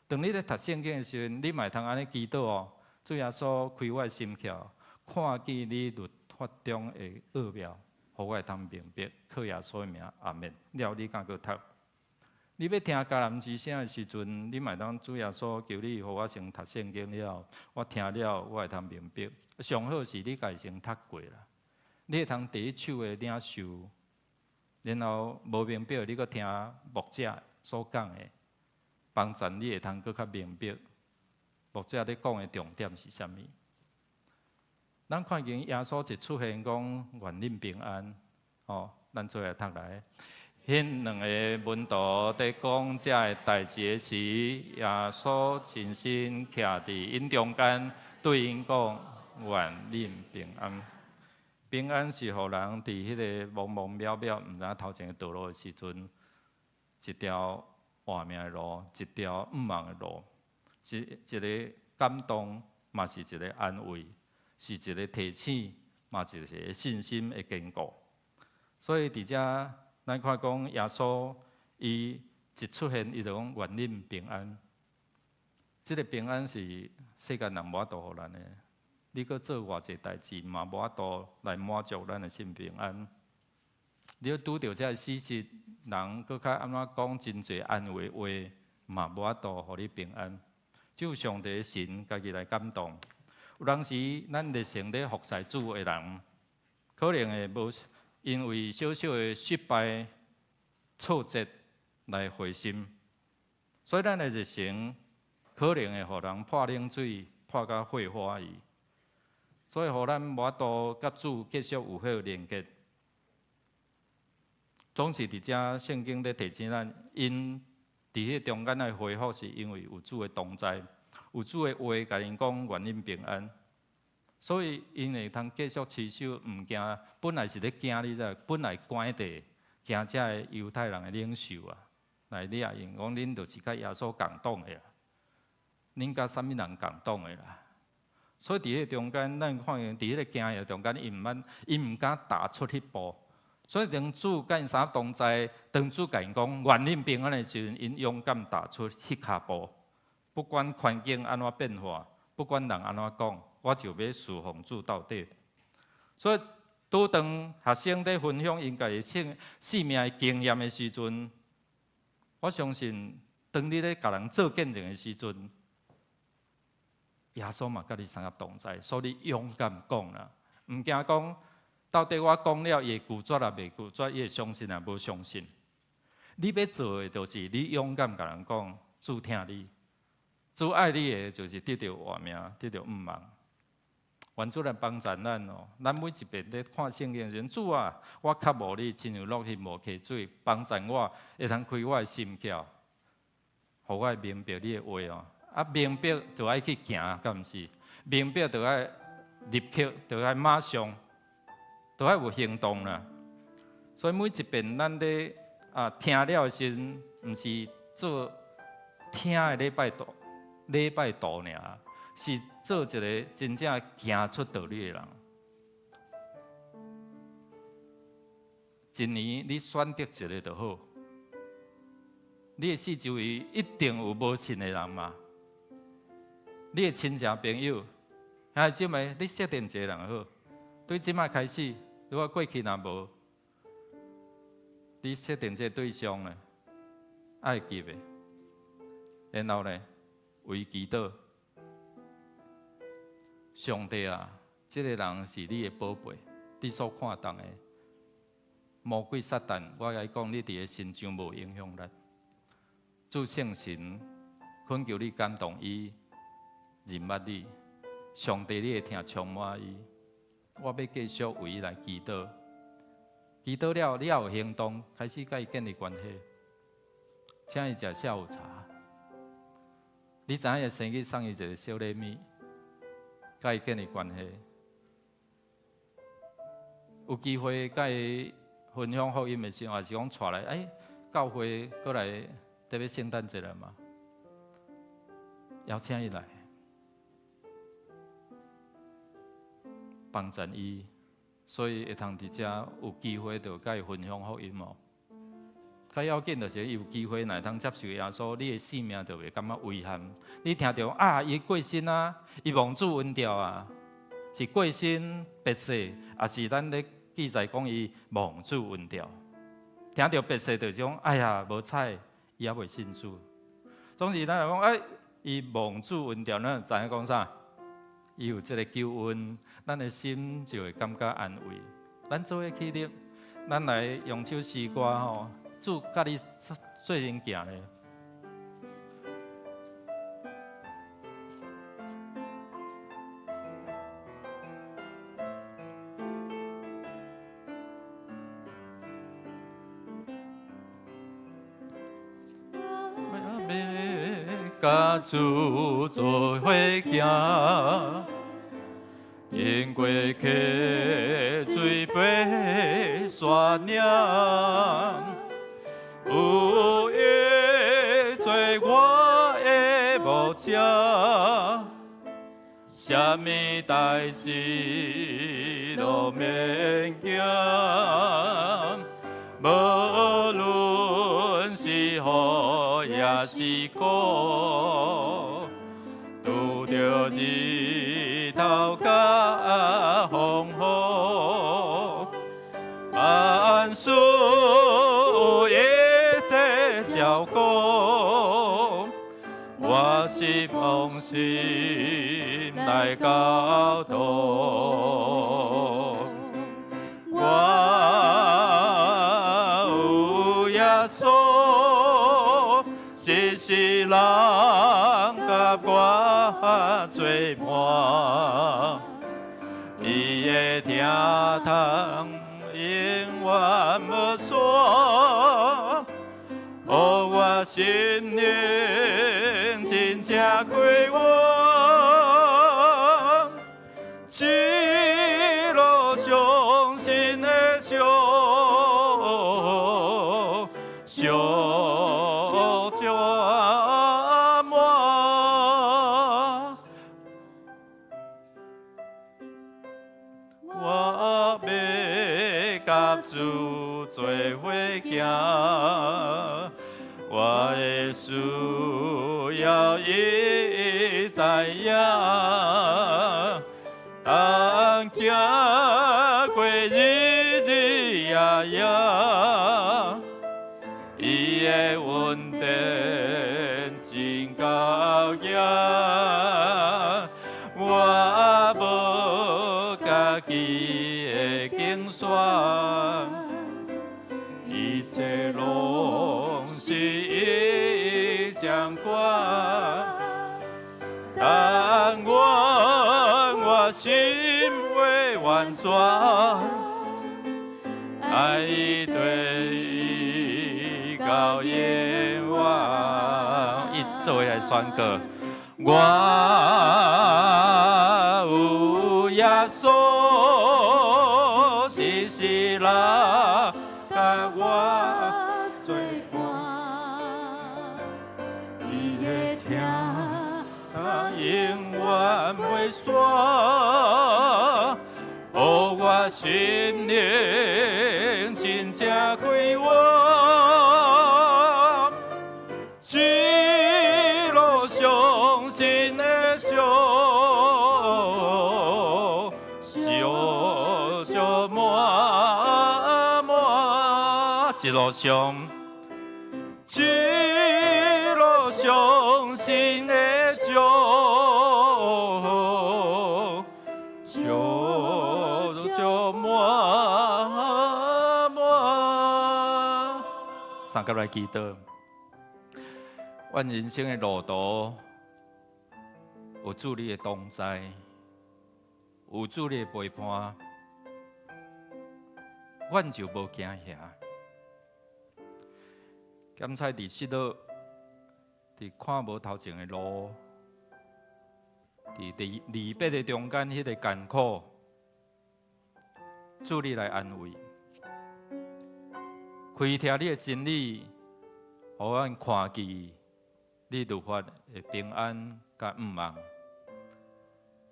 当你咧读圣经的时阵，你嘛通安尼祈祷哦。主耶稣开我的心窍，看见你律法中的奥妙，互我会通明白。靠耶稣的名，阿门。了，你敢搁读？你要听迦南之声的时阵，你嘛当主耶稣求你，互我先读圣经了，我听了，我会通明白。上好是你家先读过啦，你会通第一手的领受，然后无明白，你搁听牧者所讲的，帮助你会通搁较明白。牧者咧讲的重点是啥物？咱看见耶稣一出现讲愿恁平安，咱做来读来。迄2个门徒伫讲这个代志的时，耶稣亲身徛伫因中间，对因讲：“愿恁平安。”平安是互人伫迄个茫茫渺渺、毋知头前的道路的时阵，一条活命的路，一条毋茫的路，是一个感动，嘛是一个安慰，是一个提醒，嘛是一个信心的坚固。所以伫遮。咱看讲耶稣，伊一出现，伊就讲愿恁平安。这个平安是世间人无法度互咱的，你搁做偌济代志，嘛无法度来满足咱的心平安。你要拄着这个事实，人搁较安怎讲真侪安慰话，嘛无法度互你平安。只有上帝的神家己来感动。有当时咱热心咧服侍主的人，可能会无。因为小小的失败、挫折来灰心，所以咱的热情可能会互人泼冷水、泼到火花去，所以互咱无法度甲主继续有好连结。总是伫遮圣经咧提醒咱，因伫迄中间的恢复，是因为有主的同在，有主的话甲因讲愿因平安，所以因会通继续持守，毋惊。本来是咧惊你知，本来关地惊遮的犹太人的领袖啊，来你也因讲恁就是甲耶稣共党的啦，恁甲啥物人共党的啦。所以伫迄中间，咱看见伫迄个惊的中间，伊毋敢踏出迄步。所以当主甲因三同在，当主甲因讲愿恁平安的时阵，因勇敢踏出迄脚步。不管环境安怎变化，不管人安怎讲，我就要侍奉主到底。所以拄当学生在分享因家己生命的经验的时阵，我相信当你咧甲人做见证的时阵，耶稣嘛甲你三个同在，所以你勇敢讲啦，毋惊讲。到底我讲了，伊会拒绝啊，袂拒绝，伊会相信啊，无相信。你要做的，就是你勇敢甲人讲，主听你，主爱你的，就是得到活命，得到毋忘。愿主来帮助咱哦，咱每一遍咧看圣经时，主啊，我较无你，亲像落去无溪水，帮助我，会通开我的心窍，互我明白你的话哦。啊，明白就爱去行，敢毋是？明白就爱立刻，就爱马上。都要有行动啦，所以每一遍咱咧听了的时阵，毋是做听的礼拜道尔，是做一个真正行出道理的人。一年你选择一个就好，你的四周围一定有无信的人嘛，你的亲戚朋友，还即卖你设定一个人好，对即卖开始。如果过去若无，你设定这个对象呢，爱记的，然后呢，为祈祷，上帝啊，这个人是你的宝贝，你所看重的。魔鬼撒旦，我甲你讲，你伫个心上无影响力。主圣神，恳求你感动伊，认捌你，上帝你会听充满伊。我要继续为伊来祈祷，祈祷了，你也有行动，开始甲伊建立关系。请伊食下午茶，你知影生去送伊一个小礼物，甲伊建立关系。有机会甲伊分享福音的时候，还是讲带来，教会过来，特别圣诞节了嘛，邀请伊来。帮助伊，所以会通伫遮有机会就甲伊分享福音哦。较要紧就是伊有机会来通接受耶稣，你的性命就袂感觉遗憾。你听到伊过身啊，伊蒙主恩调啊，是过身别世，也是咱咧记载讲伊蒙主恩调。听到别世就种，哎呀，无彩，伊也袂信主。总是咱来讲，伊蒙主恩调，咱知影讲啥？伊有这个救恩，咱的心就会感觉安慰。咱做伙起立，咱来用首诗歌吼，主甲你做人行咧。甲主做伙行。因过溪水杯山岭，有伊做我的牧者，啥物代志都免惊，无论是好也是苦，拄着日头甲风雨，万事有伊在照顾，我是放心来交托，我有耶稣，一世人甲我做伴，伊的听筒永远无煞，予我心灵真正归我，一路伤心的伤，伤这满。我要甲主做伙行，我的需要伊知影，当行过日日夜夜，伊的恩典真够硬，我无家己的竞选。一切拢是伊掌管，但我心会完全，爱伊对伊到永远。一做来宣告，我有耶稣，只是啦。甲我做伴，伊的疼，永远袂煞，予我心灵真正归我，一路伤心的笑，笑满。一路上，一路伤心的笑，笑满满。三甲来祈祷，阮人生的路途有主你的同在，有主你的陪伴，阮就无惊吓。检采伫失落，伫看无头前的路，伫离别的中间，迄个艰苦，主你来安慰，开听你的真理，互阮看见你律法的平安甲毋忘，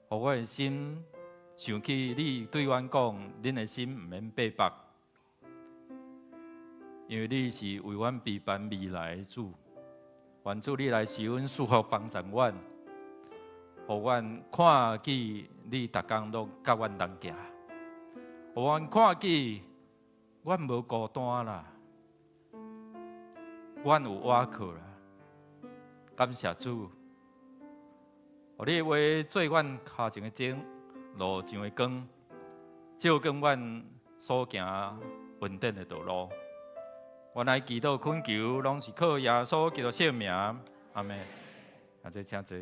互我的心想起你对阮讲，恁的心毋免白白。因为你是为阮备办未来的主，愿主你来使阮祝福帮助阮，互阮看见你逐工都甲阮同行，互阮看见阮无孤单啦，阮有倚靠啦。感谢主，互你的话做阮脚前的灯，路上的光，照光阮所行稳定的道路。原来祈祷恳求，拢是靠耶稣基督圣名，阿门。啊，这请坐。